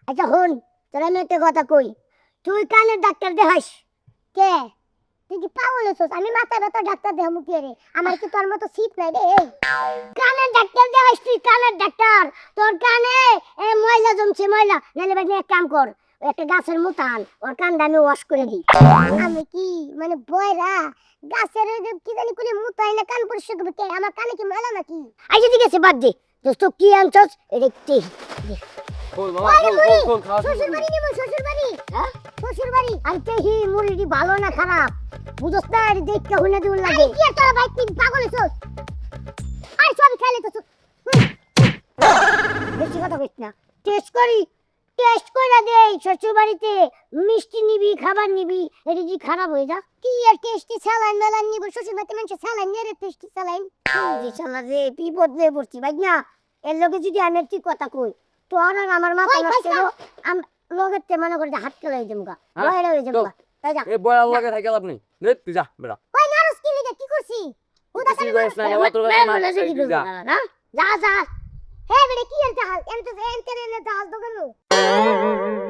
আচ্ছা হন, তোর আমি একটা কথা কই, তুই কানের ডাক্তার দেখাস কে? তুই কি পাগল হইছস? আমি মাথা ব্যথা ডাক্তার দেখামু কে রে? আমার কি তোর মতো সিট নাই রে? কানের ডাক্তার দেখাস তুই, কানের ডাক্তার। তোর কানে ময়লা জমছে, ময়লা। নাহলে ভাই এক কাম কর, ওই একটা গাছের মুতান, ওর কানটা আমি ওয়াশ করে দিই। আমি কি মানে বয়রা গাছের ওই যে কি জানি করে মুতাই না কান পরিষ্কার করবে কে? আমার কানে কি ময়লা নাকি? আই যদি গেছে বাদ দে, দোস্ত কি আনছস এটা কি? খোল মামা, খোল খাওয়া শুরু শ্বশুর করি। বাড়ি নিব, শ্বশুর বাড়ি। হ্যাঁ শ্বশুর বাড়ি। আর হি মুরগি ভালো না খারাপ বুঝছ না? এটা দেখতে হইনা দিউল লাগে। কি আর তোরা ভাই তুই পাগল হইছস? আর সব খেলে তো বেশি কথা কইছ না। টেস্ট করি, টেস্ট কইরা দেই শ্বশুর বাড়িতে। মিষ্টি নিবি, খাবার নিবি, এটা যদি খারাপ হয়ে যা কি আর টেস্টি স্যালাইন মেলান নিব? শ্বশুর বাড়িতে মানুষ স্যালাইন নিয়ে রে, টেস্টি স্যালাইন। জি শালা রে বিপদ হয়ে পড়ছি ভাই না। এর লগে যদি আমি ঠিক কথা কই তোর আর আমার মাথা নষ্ট হলো। লগের তে মনে করে হাত কেলাই দেমগা, বয়রা হয়ে যাবগা। তাই যা। এ বয় আল্লাহ কে থাকি লাভ নেই। নে তুই যা বেটা। ওই নারস কি লিগে কি করছি? ওদা কিছুই করিস না, আমার তোর কাছে মার খাই, তুই যা। না যা যা। হে বেটা কি আর জাহাজ এনতে এনতে এনে জাহাজ দোকানো।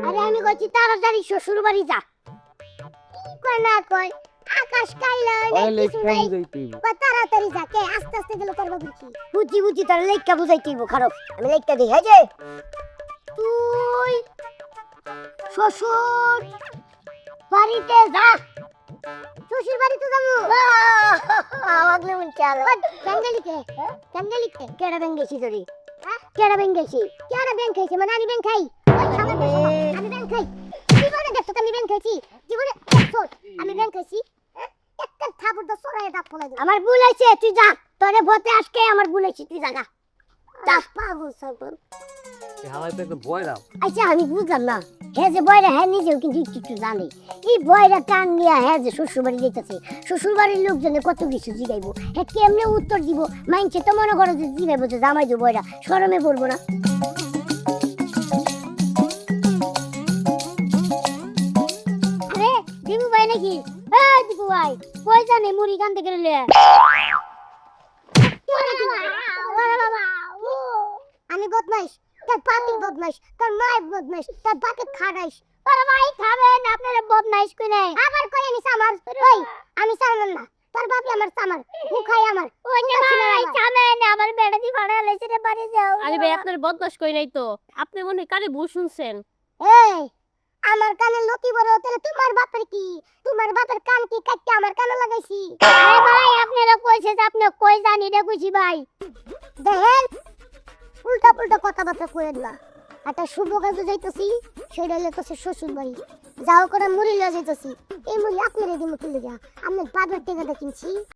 আরে আমি কইছি তাড়াতাড়ি শ্বশুর বাড়ি যা। কই না কই আকাশ কাইলা ওই নাই লেখ কিছু খাই নাই। যাইতি। কই তাড়াতাড়ি যা, কে আস্তে আস্তে গেল করব বুঝি। বুঝি বুঝি তোর লেখা বুঝাইতেইব খারাপ। আমি লেখা দেই হ্যাঁ যে তুই শ্বশুর বাড়িতে যা। শ্বশুর বাড়িতে যাবো। আগলে মন চাল বেঙ্গলি কে? বেঙ্গলি কে? কেডা বেঙ্গেছি তোরি? কেডা বেঙ্গেছি? কেডা বেঙ্গ খাইছে? মানে আমি বেঙ্গ খাই? ওই সামনে বসো। আমি বেঙ্গ খাই। জীবনে দেখছো তো আমি বেঙ্গ খাইছি? জীবনে দেখছো আমি বেঙ্গ খাইছি? একটা থাপুর তো সরাই দাপ ফলাই দিল। আমার ভুল হইছে, তুই যা। তোরে ভতে আজকে আমার ভুল হইছে, তুই যা। যা পাগল সবল। এ হালাই তো একদম বয় দাও। আচ্ছা আমি বুঝলাম না, হ্যাঁ যে বয়রা হ্যাঁ নিজেও কিন্তু একটু জানে। এই বয়রা টান নিয়ে হ্যাঁ যে শ্বশুর বাড়ি যেতেছে, শ্বশুর বাড়ির লোকজনে কত কিছু জিগাইবো, হ্যাঁ কেমনে উত্তর দিব? মাইনছে তো মনে করো যে জিগাইবো যে জামাই দো বয়রা, শরমে পড়বো না? আরে দিবু ভাই নাকি? হ্যাঁ দিবু ভাই কই জানে মুড়ি কানতে গেলে? আমি বদমাইশ, তার পাতি বদমাইশ, তার মায়ের বদমাইশ, তার বাপে খারাইশ। ওরে ভাই খাবেন আপনারা বদমাইশ কই নাই? আবার কই আমি সামার? ওই আমি সামার না, তোর বাপি আমার সামার, মুখাই আমার। ওই না ভাই খাবেন, আমার বেড়া দি ভাড়া লাইছে রে, বাড়ি যাও। আরে ভাই আপনার বদমাশ কই নাই তো, আপনি মনে হয় কানে ভুল শুনছেন। এই আমার কানে লতি বড় তাহলে তোমার বাপের কি? তোমার বাপের কান কি কাটতে আমার কানে লাগাইছি? আরে ভাই আপনারা কইছে যে আপনি কই জানি রে কইছি ভাই। দেখেন উল্টা পুল্টা কথাবার্তা কইেন না। একটা শুভ কাজে যাইতেছি, সেটা হলো তো শ্বশুর বাড়ি। যাও করে মুড়ি লয়ে যাইতেছি, এই মুড়ি আপনারে দিমু কি লিগা? আপনার বাপের টাকাটা কিনছি।